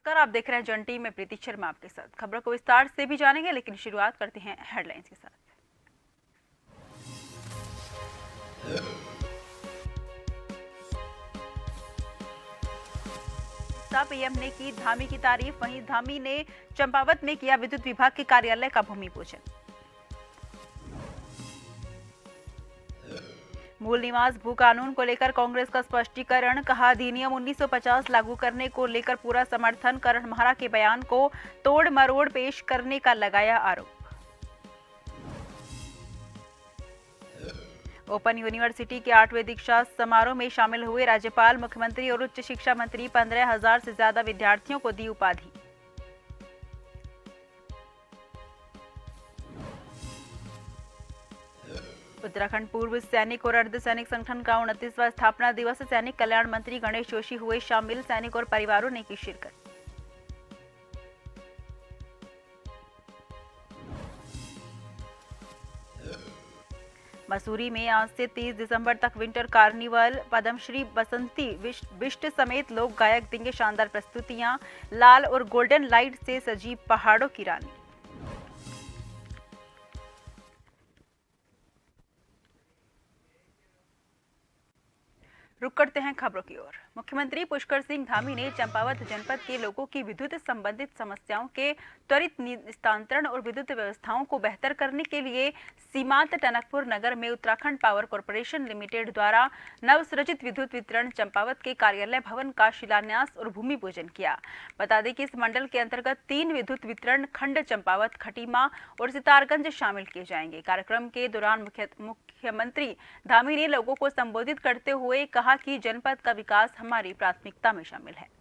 नमस्कार, आप देख रहे हैं जन टीवी में प्रीति शर्मा आपके साथ। खबरों को विस्तार से भी जानेंगे, लेकिन शुरुआत करते हैं हेडलाइंस के साथ। पीएम ने की धामी की तारीफ, वहीं धामी ने चंपावत में किया विद्युत विभाग के कार्यालय का भूमि पूजन। मूल निवास भू कानून को लेकर कांग्रेस का स्पष्टीकरण, कहा अधिनियम 1950 लागू करने को लेकर पूरा समर्थन, करण महरा के बयान को तोड़ मरोड़ पेश करने का लगाया आरोप। ओपन यूनिवर्सिटी के 8वें दीक्षा समारोह में शामिल हुए राज्यपाल, मुख्यमंत्री और उच्च शिक्षा मंत्री। 15,000 से ज्यादा विद्यार्थियों को दी उपाधि। उत्तराखंड पूर्व सैनिक और अर्धसैनिक संगठन का 29वां स्थापना दिवस, सैनिक कल्याण मंत्री गणेश जोशी हुए शामिल, सैनिक और परिवारों ने की शिरकत। मसूरी में आज से 30 दिसंबर तक विंटर कार्निवल, पद्मश्री बसंती बिष्ट समेत लोक गायक देंगे शानदार प्रस्तुतियां, लाल और गोल्डन लाइट से सजी पहाड़ों की रानी। रुक करते हैं खबरों की ओर। मुख्यमंत्री पुष्कर सिंह धामी ने चंपावत जनपद के लोगों की विद्युत संबंधित समस्याओं के त्वरित निस्तारण और विद्युत व्यवस्थाओं को बेहतर करने के लिए सीमांत टनकपुर नगर में उत्तराखंड पावर कॉर्पोरेशन लिमिटेड द्वारा नवसृजित विद्युत वितरण चंपावत के कार्यालय भवन का शिलान्यास और भूमि पूजन किया। बता दें कि इस मंडल के अंतर्गत 3 विद्युत वितरण खंड चंपावत, खटीमा और सितारगंज शामिल किए जाएंगे। कार्यक्रम के दौरान मुख्यमंत्री धामी ने लोगों को संबोधित करते हुए कहा कि जनपद का विकास हमारी प्राथमिकता में शामिल है।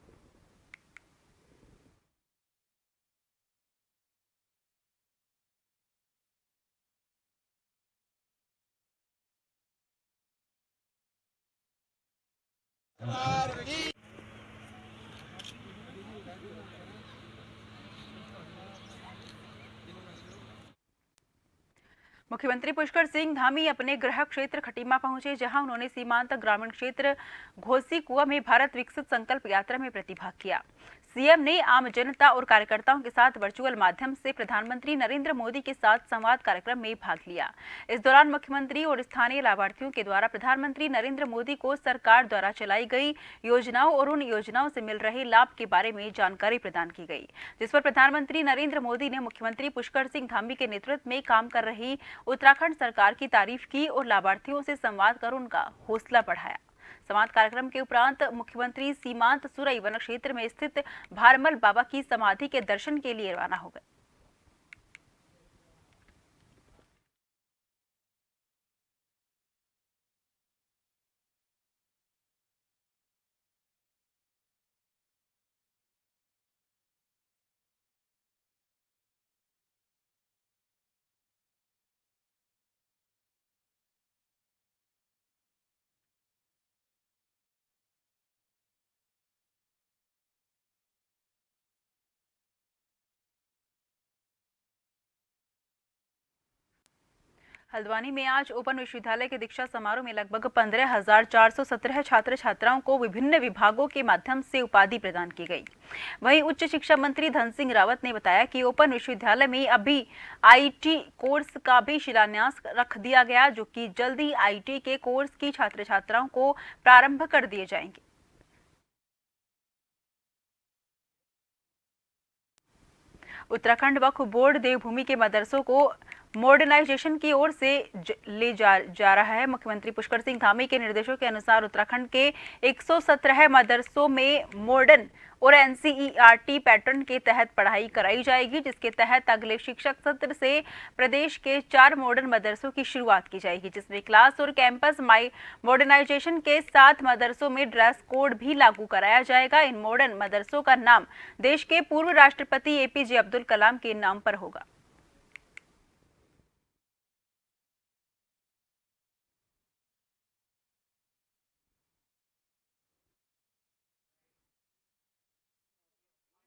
मुख्यमंत्री पुष्कर सिंह धामी अपने गृह क्षेत्र खटीमा पहुंचे, जहां उन्होंने सीमांत ग्रामीण क्षेत्र घोसी कुआ में भारत विकसित संकल्प यात्रा में प्रतिभाग किया। सीएम ने आम जनता और कार्यकर्ताओं के साथ वर्चुअल माध्यम से प्रधानमंत्री नरेंद्र मोदी के साथ संवाद कार्यक्रम में भाग लिया। इस दौरान मुख्यमंत्री और स्थानीय लाभार्थियों के द्वारा प्रधानमंत्री नरेंद्र मोदी को सरकार द्वारा चलाई गई योजनाओं और उन योजनाओं से मिल रहे लाभ के बारे में जानकारी प्रदान की गई, जिस पर प्रधानमंत्री नरेंद्र मोदी ने मुख्यमंत्री पुष्कर सिंह धामी के नेतृत्व में काम कर रही उत्तराखंड सरकार की तारीफ की और लाभार्थियों से संवाद कर उनका हौसला बढ़ाया। संवाद कार्यक्रम के उपरांत मुख्यमंत्री सीमांत सुरई वन क्षेत्र में स्थित भारमल बाबा की समाधि के दर्शन के लिए रवाना हो गए। हल्द्वानी में आज ओपन विश्वविद्यालय के दीक्षा समारोह में लगभग 15,417 छात्र छात्राओं को विभिन्न विभागों के माध्यम से उपाधि प्रदान की गई। वहीं उच्च शिक्षा मंत्री धन सिंह रावत ने बताया कि ओपन विश्वविद्यालय में अभी आईटी कोर्स का भी शिलान्यास रख दिया गया, जो कि जल्द ही आईटी के कोर्स की छात्र छात्राओं को प्रारंभ कर दिए जाएंगे। उत्तराखंड वक्फ बोर्ड देवभूमि के मदरसों को मॉडर्नाइजेशन की ओर से ले जा रहा है। मुख्यमंत्री पुष्कर सिंह धामी के निर्देशों के अनुसार उत्तराखंड के 117 मदरसों में मॉडर्न और एनसीईआरटी पैटर्न के तहत पढ़ाई कराई जाएगी, जिसके तहत अगले शिक्षक सत्र से प्रदेश के 4 मॉडर्न मदरसों की शुरुआत की जाएगी, जिसमें क्लास और कैंपस मॉडर्नाइजेशन के साथ मदरसों में ड्रेस कोड भी लागू कराया जाएगा। इन मॉडर्न मदरसों का नाम देश के पूर्व राष्ट्रपति एपीजे अब्दुल कलाम के नाम पर होगा।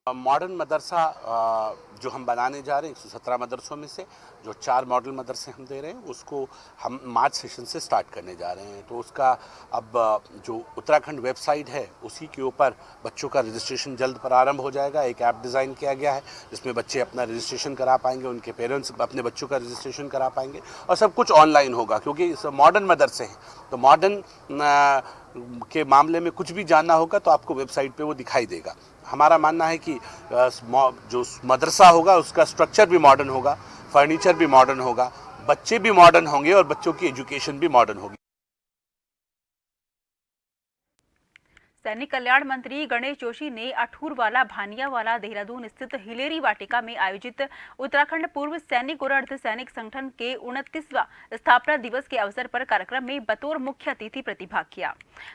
मॉडर्न मदरसा जो हम बनाने जा रहे हैं 117 मदरसों में से जो 4 मॉडल मदरसे हम दे रहे हैं उसको हम मार्च सेशन से स्टार्ट करने जा रहे हैं। तो उसका अब जो उत्तराखंड वेबसाइट है उसी के ऊपर बच्चों का रजिस्ट्रेशन जल्द प्रारंभ हो जाएगा। एक ऐप डिज़ाइन किया गया है जिसमें बच्चे अपना रजिस्ट्रेशन करा पाएंगे, उनके पेरेंट्स अपने बच्चों का रजिस्ट्रेशन करा पाएंगे और सब कुछ ऑनलाइन होगा क्योंकि मॉडर्न मदरसे हैं। तो मॉडर्न के मामले में कुछ भी जानना होगा तो आपको वेबसाइट पे वो दिखाई देगा। हमारा मानना है कि जो मदरसा होगा उसका स्ट्रक्चर भी मॉडर्न होगा, फर्नीचर भी मॉडर्न होगा, बच्चे भी मॉडर्न होंगे और बच्चों की एजुकेशन भी मॉडर्न होगी। सैनिक कल्याण मंत्री गणेश जोशी ने अठूरवाला भानियावाला देहरादून स्थित हिलेरी वाटिका में आयोजित उत्तराखंड पूर्व सैनिक और अर्धसैनिक संगठन के 29वां स्थापना दिवस के अवसर पर कार्यक्रम में बतौर मुख्य अतिथि प्रतिभाग किया।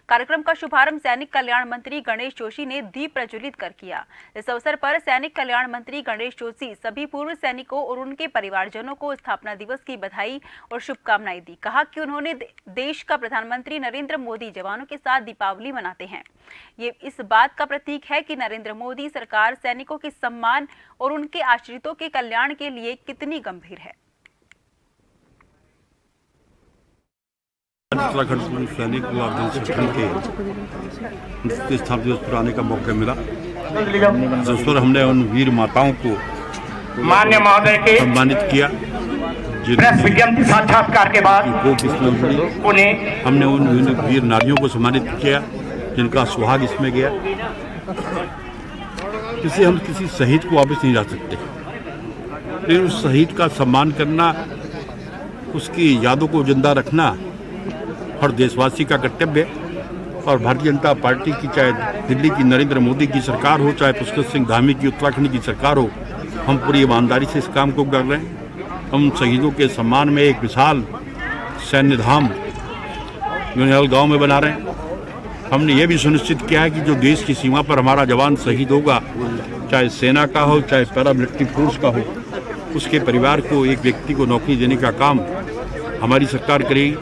कार्यक्रम का शुभारंभ सैनिक कल्याण मंत्री गणेश जोशी ने दीप प्रज्वलित कर किया। इस अवसर पर सैनिक कल्याण मंत्री गणेश जोशी सभी पूर्व सैनिकों और उनके परिवारजनों को स्थापना दिवस की बधाई और शुभकामनाएं दी। कहा कि उन्होंने देश का प्रधानमंत्री नरेंद्र मोदी जवानों के साथ दीपावली मनाते हैं। ये इस बात का प्रतीक है कि नरेंद्र मोदी सरकार सैनिकों के सम्मान और उनके आश्रितों के कल्याण के लिए कितनी गंभीर है। उत्तराखंड सैनिक संगठन के स्थापना दिवस पर आने का मौका मिला, जिस पर हमने उन वीर माताओं को मान्य महोदय के सम्मानित किया। प्रेस विज्ञप्ति साक्षात्कार के बाद उन्हें हमने उन वीर नारियों को सम्मानित किया जिनका सुहाग इसमें गया। किसी हम किसी शहीद को वापस नहीं जा सकते, लेकिन उस शहीद का सम्मान करना, उसकी यादों को जिंदा रखना हर देशवासी का कर्तव्य है। और भारतीय जनता पार्टी की, चाहे दिल्ली की नरेंद्र मोदी की सरकार हो, चाहे पुष्कर सिंह धामी की उत्तराखंड की सरकार हो, हम पूरी ईमानदारी से इस काम को कर रहे हैं। हम शहीदों के सम्मान में एक विशाल सैन्य धाम यूनिहल गाँव में बना रहे हैं। हमने ये भी सुनिश्चित किया है कि जो देश की सीमा पर हमारा जवान शहीद होगा, चाहे सेना का हो चाहे पैरामिलिट्री फोर्स का हो, उसके परिवार को एक व्यक्ति को नौकरी देने का काम हमारी सरकार करेगी।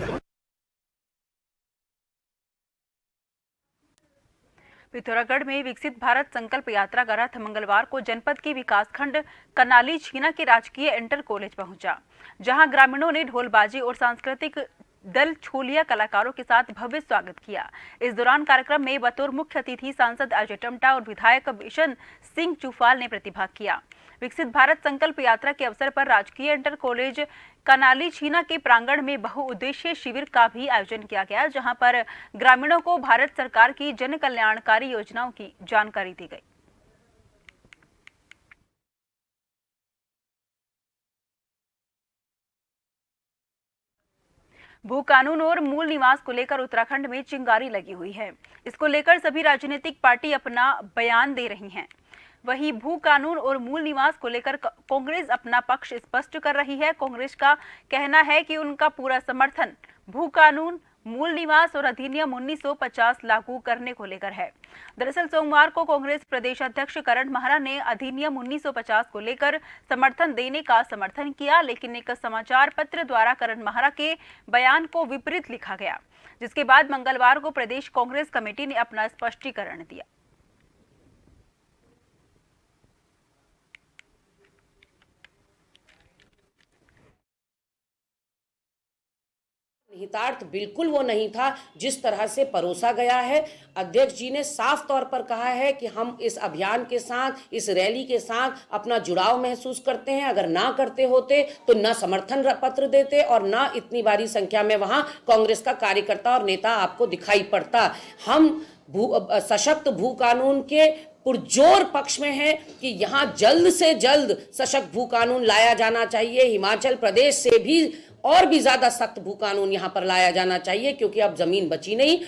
पिथौरागढ़ में विकसित भारत संकल्प यात्रा का रथ मंगलवार को जनपद के विकासखंड कनाली छीना के राजकीय इंटर कॉलेज पहुंचा, जहां ग्रामीणों ने ढोलबाजी और सांस्कृतिक दल छोलिया कलाकारों के साथ भव्य स्वागत किया। इस दौरान कार्यक्रम में बतौर मुख्य अतिथि सांसद अजय टमटा और विधायक बिशन सिंह चुफाल ने प्रतिभाग किया। विकसित भारत संकल्प यात्रा के अवसर पर राजकीय इंटर कॉलेज कनाली छीना के प्रांगण में बहुउद्देशीय शिविर का भी आयोजन किया गया, जहां पर ग्रामीणों को भारत सरकार की जन कल्याणकारी योजनाओं की जानकारी दी गई। भू कानून और मूल निवास को लेकर उत्तराखंड में चिंगारी लगी हुई है। इसको लेकर सभी राजनीतिक पार्टी अपना बयान दे रही हैं। वहीं भू कानून और मूल निवास को लेकर कांग्रेस अपना पक्ष स्पष्ट कर रही है। कांग्रेस का कहना है कि उनका पूरा समर्थन भू कानून, मूल निवास और अधिनियम 1950 लागू करने को लेकर है। दरअसल सोमवार को कांग्रेस प्रदेश अध्यक्ष करण महरा ने अधिनियम 1950 को लेकर समर्थन देने का समर्थन किया, लेकिन एक समाचार पत्र द्वारा करण महरा के बयान को विपरीत लिखा गया, जिसके बाद मंगलवार को प्रदेश कांग्रेस कमेटी ने अपना स्पष्टीकरण दिया। निहितार्थ बिल्कुल वो नहीं था जिस तरह से परोसा गया है। अध्यक्ष जी ने साफ तौर पर कहा है कि हम इस अभियान के साथ, इस रैली के साथ अपना जुड़ाव महसूस करते हैं। अगर ना करते होते तो न समर्थन पत्र देते और न इतनी बड़ी संख्या में वहां कांग्रेस का कार्यकर्ता और नेता आपको दिखाई पड़ता। हम सशक्त भू कानून के पुरजोर पक्ष में है कि यहाँ जल्द से जल्द सशक्त भू कानून लाया जाना चाहिए। हिमाचल प्रदेश से भी और भी ज्यादा सख्त भू कानून यहाँ पर लाया जाना चाहिए, क्योंकि अब जमीन बची नहीं।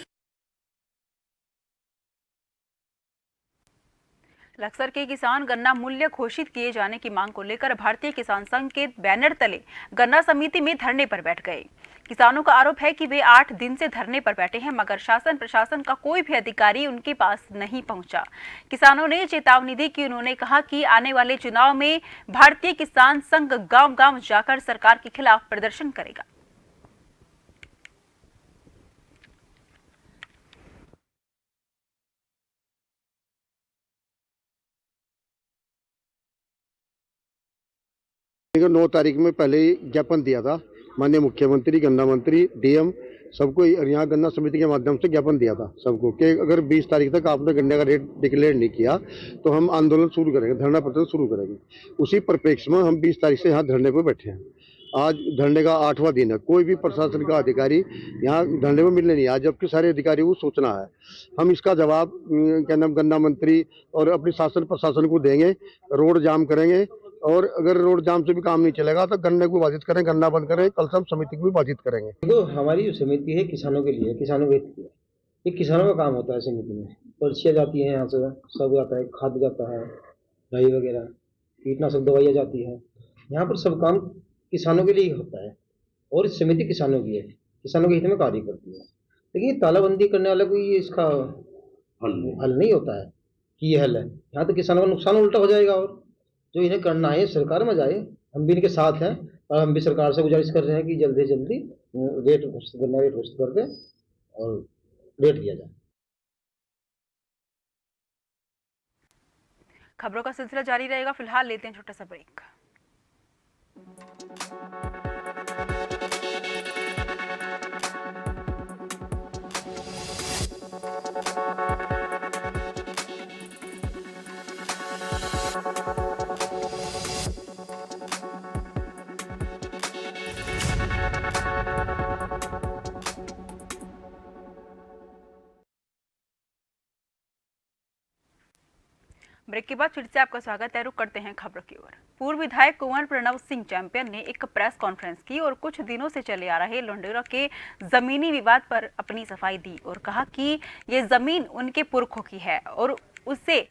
लक्सर के किसान गन्ना मूल्य घोषित किए जाने की मांग को लेकर भारतीय किसान संघ के बैनर तले गन्ना समिति में धरने पर बैठ गए। किसानों का आरोप है कि वे 8 दिन से धरने पर बैठे हैं, मगर शासन प्रशासन का कोई भी अधिकारी उनके पास नहीं पहुंचा। किसानों ने चेतावनी दी कि उन्होंने कहा कि आने वाले चुनाव में भारतीय किसान संघ गांव-गांव जाकर सरकार के खिलाफ प्रदर्शन करेगा। 9 तारीख में पहले ही ज्ञापन दिया था, माननीय मुख्यमंत्री, गन्ना मंत्री, डीएम सबको, यहाँ गन्ना समिति के माध्यम से ज्ञापन दिया था सबको कि अगर 20 तारीख तक आपने गन्ने का रेट डिक्लेयर नहीं किया तो हम आंदोलन शुरू करेंगे, धरना प्रदर्शन शुरू करेंगे। उसी परिप्रेक्ष्य में हम 20 तारीख से यहाँ धरने पर बैठे हैं। आज धरने का 8वां दिन है, कोई भी प्रशासन का अधिकारी यहाँ धरने में मिलने नहीं आया, जबकि सारे अधिकारियों को सूचना है। हम इसका जवाब क्या नाम गन्ना मंत्री और अपने शासन प्रशासन को देंगे, रोड जाम करेंगे, और अगर रोड जाम से भी काम नहीं चलेगा तो गन्ने को बाधित करें, गन्ना बंद करें, कल से हम समिति को भी बाधित करेंगे। देखो, हमारी जो समिति है किसानों के लिए, किसानों के हित के लिए, ये किसानों का काम होता है। समिति में पर्चियाँ जाती हैं, यहाँ से सब जाता है, खाद जाता है, दही वगैरह, कीटनाशक दवाइयाँ जाती है। यहाँ पर सब काम किसानों के लिए ही होता है और इस समिति किसानों की है, किसानों के हित में कार्य करती है। लेकिन तालाबंदी करने वाला कोई इसका हल नहीं होता है कि ये हल है। यहाँ तो किसानों का नुकसान उल्टा हो जाएगा, और जो इन्हें करना है सरकार में जाए, हम भी इनके साथ हैं और हम भी सरकार से गुजारिश कर रहे हैं कि जल्दी से जल्दी रेट घोषित कर दे और रेट दिया जाए। खबरों का सिलसिला जारी रहेगा, फिलहाल लेते हैं छोटा सा ब्रेक। ब्रेक के बाद फिर से आपका स्वागत है। रुक करते हैं खबरों की ओर। पूर्व विधायक कुंवर प्रणव सिंह चैंपियन ने एक प्रेस कॉन्फ्रेंस की और कुछ दिनों से चले आ रहे लुंडेरा के जमीनी विवाद पर अपनी सफाई दी और कहा कि ये जमीन उनके पुरखों की है और उसे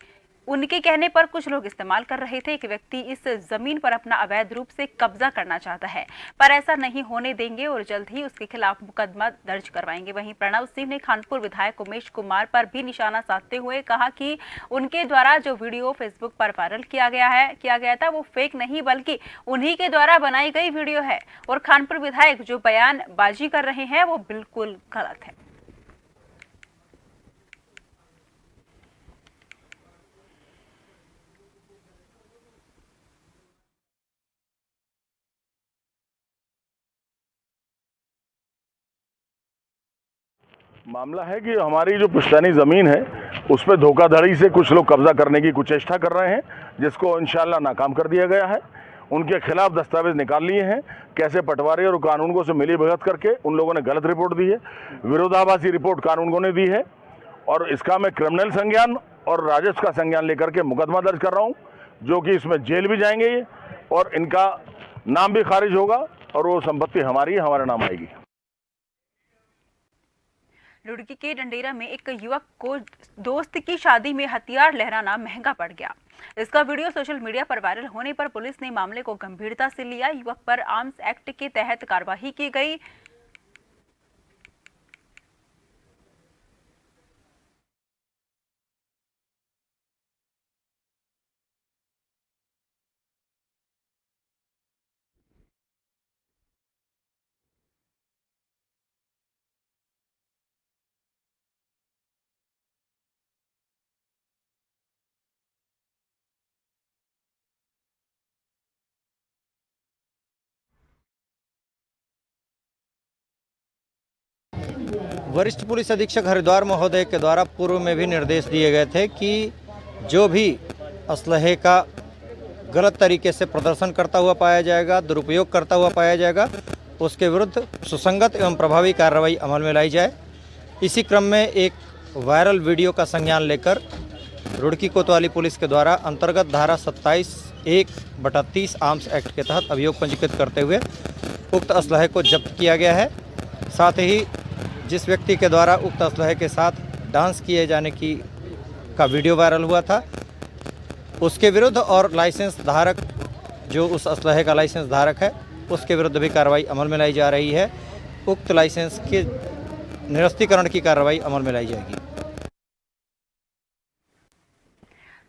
उनके कहने पर कुछ लोग इस्तेमाल कर रहे थे। एक व्यक्ति इस जमीन पर अपना अवैध रूप से कब्जा करना चाहता है, पर ऐसा नहीं होने देंगे और जल्द ही उसके खिलाफ मुकदमा दर्ज करवाएंगे। वहीं प्रणव सिंह ने खानपुर विधायक उमेश कुमार पर भी निशाना साधते हुए कहा कि उनके द्वारा जो वीडियो फेसबुक पर वायरल किया गया था वो फेक नहीं बल्कि उन्हीं के द्वारा बनाई गई वीडियो है और खानपुर विधायक जो बयानबाजी कर रहे हैं वो बिल्कुल गलत है। मामला है कि हमारी जो पुश्तैनी ज़मीन है उस पर धोखाधड़ी से कुछ लोग कब्जा करने की कुचेष्टा कर रहे हैं, जिसको इंशाल्लाह नाकाम कर दिया गया है। उनके खिलाफ दस्तावेज निकाल लिए हैं, कैसे पटवारी और कानून को से मिली भगत करके उन लोगों ने गलत रिपोर्ट दी है, विरोधाभासी रिपोर्ट कानून को ने दी है और इसका मैं क्रिमिनल संज्ञान और राजस्व का संज्ञान लेकर के मुकदमा दर्ज कर रहा हूँ, जो कि इसमें जेल भी जाएंगे ये और इनका नाम भी खारिज होगा और वो संपत्ति हमारी हमारे नाम आएगी। रुड़की के डंडेरा में एक युवक को दोस्त की शादी में हथियार लहराना महंगा पड़ गया। इसका वीडियो सोशल मीडिया पर वायरल होने पर पुलिस ने मामले को गंभीरता से लिया। युवक पर आर्म्स एक्ट के तहत कार्रवाई की गई। वरिष्ठ पुलिस अधीक्षक हरिद्वार महोदय के द्वारा पूर्व में भी निर्देश दिए गए थे कि जो भी असलहे का गलत तरीके से प्रदर्शन करता हुआ पाया जाएगा, दुरुपयोग करता हुआ पाया जाएगा, उसके विरुद्ध सुसंगत एवं प्रभावी कार्रवाई अमल में लाई जाए। इसी क्रम में एक वायरल वीडियो का संज्ञान लेकर रुड़की कोतवाली पुलिस के द्वारा अंतर्गत धारा 27(1)30 आर्म्स एक्ट के तहत अभियोग पंजीकृत करते हुए उक्त असलहे को जब्त किया गया है। साथ ही जिस व्यक्ति के द्वारा उक्त असलहे के साथ डांस किए जाने का वीडियो वायरल हुआ था, उसके विरुद्ध और लाइसेंस धारक जो उस असलहे का लाइसेंस धारक है उसके विरुद्ध भी कार्रवाई अमल में लाई जा रही है। उक्त लाइसेंस के निरस्तीकरण की कार्रवाई अमल में लाई जाएगी।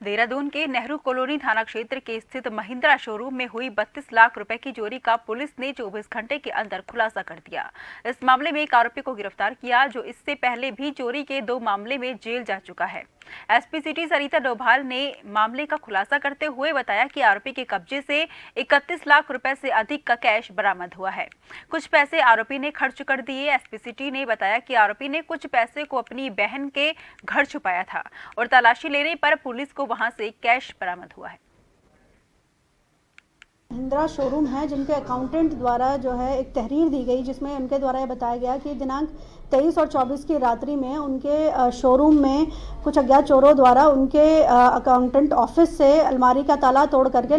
देहरादून के नेहरू कॉलोनी थाना क्षेत्र के स्थित महिंद्रा शोरूम में हुई 32 लाख रुपए की चोरी का पुलिस ने 24 घंटे के अंदर खुलासा कर दिया। इस मामले में एक आरोपी को गिरफ्तार किया जो इससे पहले भी चोरी के 2 मामले में जेल जा चुका है। एसपी सिटी सरिता डोभाल ने मामले का खुलासा करते हुए बताया कि आरोपी के कब्जे से 31 लाख रुपए से अधिक का कैश बरामद हुआ है। कुछ पैसे आरोपी ने खर्च कर दिए। एसपी सिटी ने बताया कि आरोपी ने कुछ पैसे को अपनी बहन के घर छुपाया था और तलाशी लेने पर पुलिस को वहां से कैश बरामद हुआ है। महिंद्रा शोरूम है जिनके अकाउंटेंट द्वारा जो है एक तहरीर दी गई, जिसमें उनके द्वारा ये बताया गया कि दिनांक 23 और 24 की रात्रि में उनके शोरूम में कुछ अज्ञात चोरों द्वारा उनके अकाउंटेंट ऑफिस से अलमारी का ताला तोड़ करके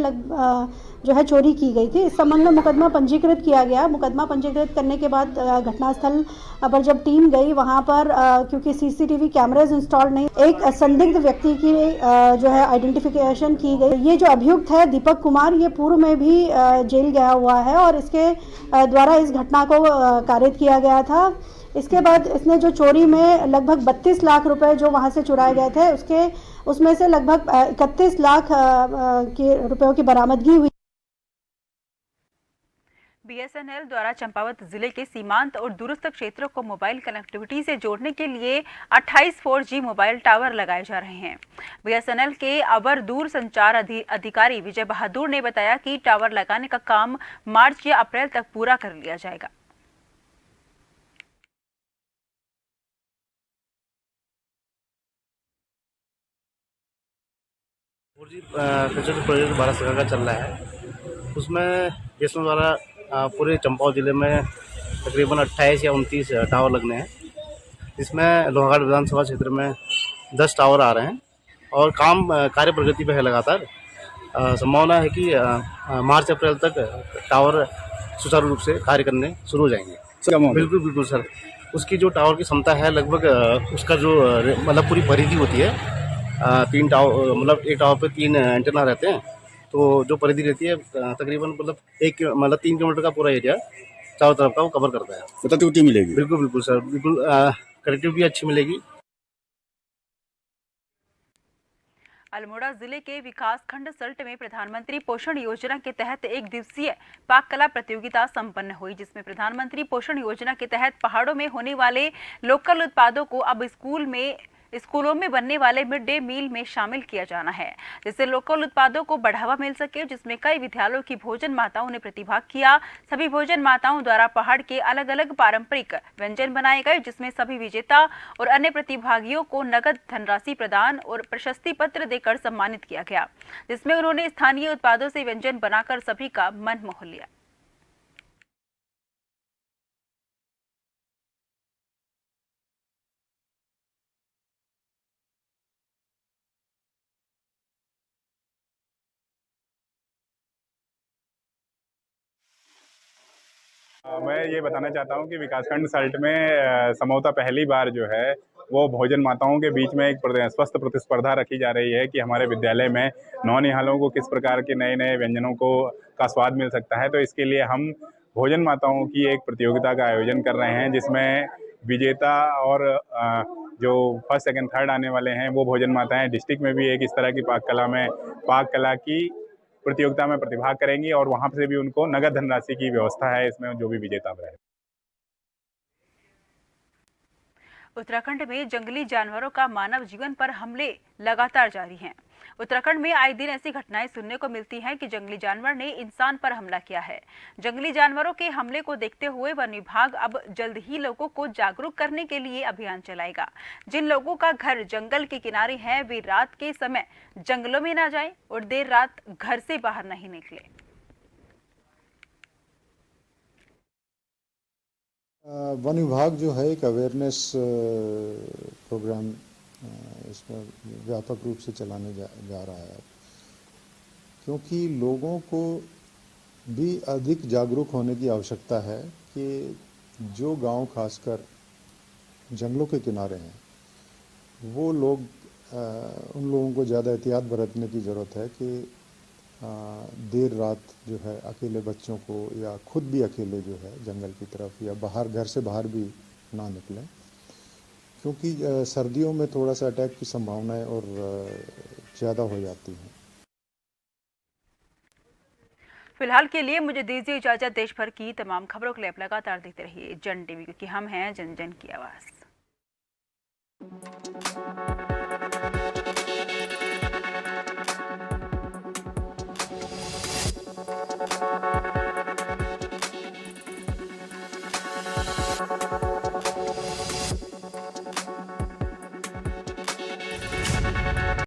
जो है चोरी की गई थी। इस संबंध में मुकदमा पंजीकृत किया गया। मुकदमा पंजीकृत करने के बाद घटनास्थल पर जब टीम गई वहां पर क्योंकि सीसीटीवी कैमरेज इंस्टॉल नहीं, एक संदिग्ध व्यक्ति की जो है आइडेंटिफिकेशन की गई। ये जो अभियुक्त है दीपक कुमार, ये पूर्व में भी जेल गया हुआ है और इसके द्वारा इस घटना को कारित किया गया था। इसके बाद इसने जो चोरी में लगभग 32 लाख रुपए जो वहां से चुराए गए थे उसमें से लगभग 31 लाख के रुपयों की बरामदगी हुई। बीएसएनएल द्वारा चंपावत जिले के सीमांत और दूरस्थ क्षेत्रों को मोबाइल कनेक्टिविटी से जोड़ने के लिए 28 4G मोबाइल टावर लगाए जा रहे हैं। बीएसएनएल के अवर दूर संचार अधिकारी विजय बहादुर ने बताया कि टावर लगाने का काम मार्च या अप्रैल तक पूरा कर लिया जाएगा। प्रोजेक्ट भारत सरकार का चल रहा है। उसमें बीएसएनएल द्वारा पूरे चंपावत जिले में तकरीबन 28 या 29 टावर लगने हैं। इसमें लोहाघाट विधानसभा क्षेत्र में 10 टावर आ रहे हैं और काम कार्य प्रगति पे है लगातार। संभावना है कि मार्च अप्रैल तक टावर सुचारू रूप से कार्य करने शुरू हो जाएंगे। बिल्कुल बिल्कुल सर। उसकी जो टावर की क्षमता है लगभग उसका जो मतलब पूरी परिधि होती है 3 टावर, मतलब एक टावर पे 3 एंटेना रहते हैं, तो जो परिधि रहती है तकरीबन मतलब 3 किलोमीटर का पूरा एरिया चारों तरफ का वो कवर करता है। कनेक्टिविटी मिलेगी? बिल्कुल बिल्कुल सर, बिल्कुल कनेक्टिविटी अच्छी मिलेगी। अल्मोड़ा जिले के विकासखंड सल्ट में प्रधानमंत्री पोषण योजना के तहत एक दिवसीय पाक कला प्रतियोगिता संपन्न हुई, जिसमें प्रधानमंत्री पोषण योजना के तहत पहाड़ों में होने वाले लोकल उत्पादों को अब स्कूलों में बनने वाले मिड डे मील में शामिल किया जाना है, जिससे लोकल उत्पादों को बढ़ावा मिल सके। जिसमें कई विद्यालयों की भोजन माताओं ने प्रतिभाग किया। सभी भोजन माताओं द्वारा पहाड़ के अलग अलग पारंपरिक व्यंजन बनाए गए, जिसमें सभी विजेता और अन्य प्रतिभागियों को नगद धनराशि प्रदान और प्रशस्ति पत्र देकर सम्मानित किया गया, जिसमें उन्होंने स्थानीय उत्पादों से व्यंजन बनाकर सभी का मन मोह लिया। मैं ये बताना चाहता हूँ कि विकासखंड सल्ट में संभवतः पहली बार जो है वो भोजन माताओं के बीच में एक स्वस्थ प्रतिस्पर्धा रखी जा रही है कि हमारे विद्यालय में नौनिहालों को किस प्रकार के नए नए व्यंजनों का स्वाद मिल सकता है। तो इसके लिए हम भोजन माताओं की एक प्रतियोगिता का आयोजन कर रहे हैं, जिसमें विजेता और जो फर्स्ट सेकंड थर्ड आने वाले हैं वो भोजन माताएं डिस्ट्रिक्ट में भी एक इस तरह की पाक कला की प्रतियोगिता में प्रतिभाग करेंगी और वहां से भी उनको नगद धनराशि की व्यवस्था है इसमें जो भी विजेता रहे। उत्तराखंड में जंगली जानवरों का मानव जीवन पर हमले लगातार जारी हैं। उत्तराखंड में आए दिन ऐसी घटनाएं सुनने को मिलती हैं कि जंगली जानवर ने इंसान पर हमला किया है। जंगली जानवरों के हमले को देखते हुए वन विभाग अब जल्द ही लोगों को जागरूक करने के लिए अभियान चलाएगा। जिन लोगों का घर जंगल के किनारे है वे रात के समय जंगलों में ना जाएं और देर रात घर से बाहर नहीं निकले। वन विभाग जो है एक अवेयरनेस प्रोग्राम इसमें व्यापक रूप से चलाने जा रहा है, क्योंकि लोगों को भी अधिक जागरूक होने की आवश्यकता है कि जो गांव खासकर जंगलों के किनारे हैं वो लोग उन लोगों को ज़्यादा एहतियात बरतने की ज़रूरत है कि देर रात जो है अकेले बच्चों को या खुद भी अकेले जो है जंगल की तरफ या बाहर घर से बाहर भी ना निकलें, क्योंकि सर्दियों में थोड़ा सा अटैक की संभावनाएं और ज़्यादा हो जाती हैं। फिलहाल के लिए मुझे दीजिए इजाजत। देश भर की तमाम खबरों के लिए आप लगातार देखते रहिए जन टीवी, क्योंकि हम हैं जन जन की आवाज़।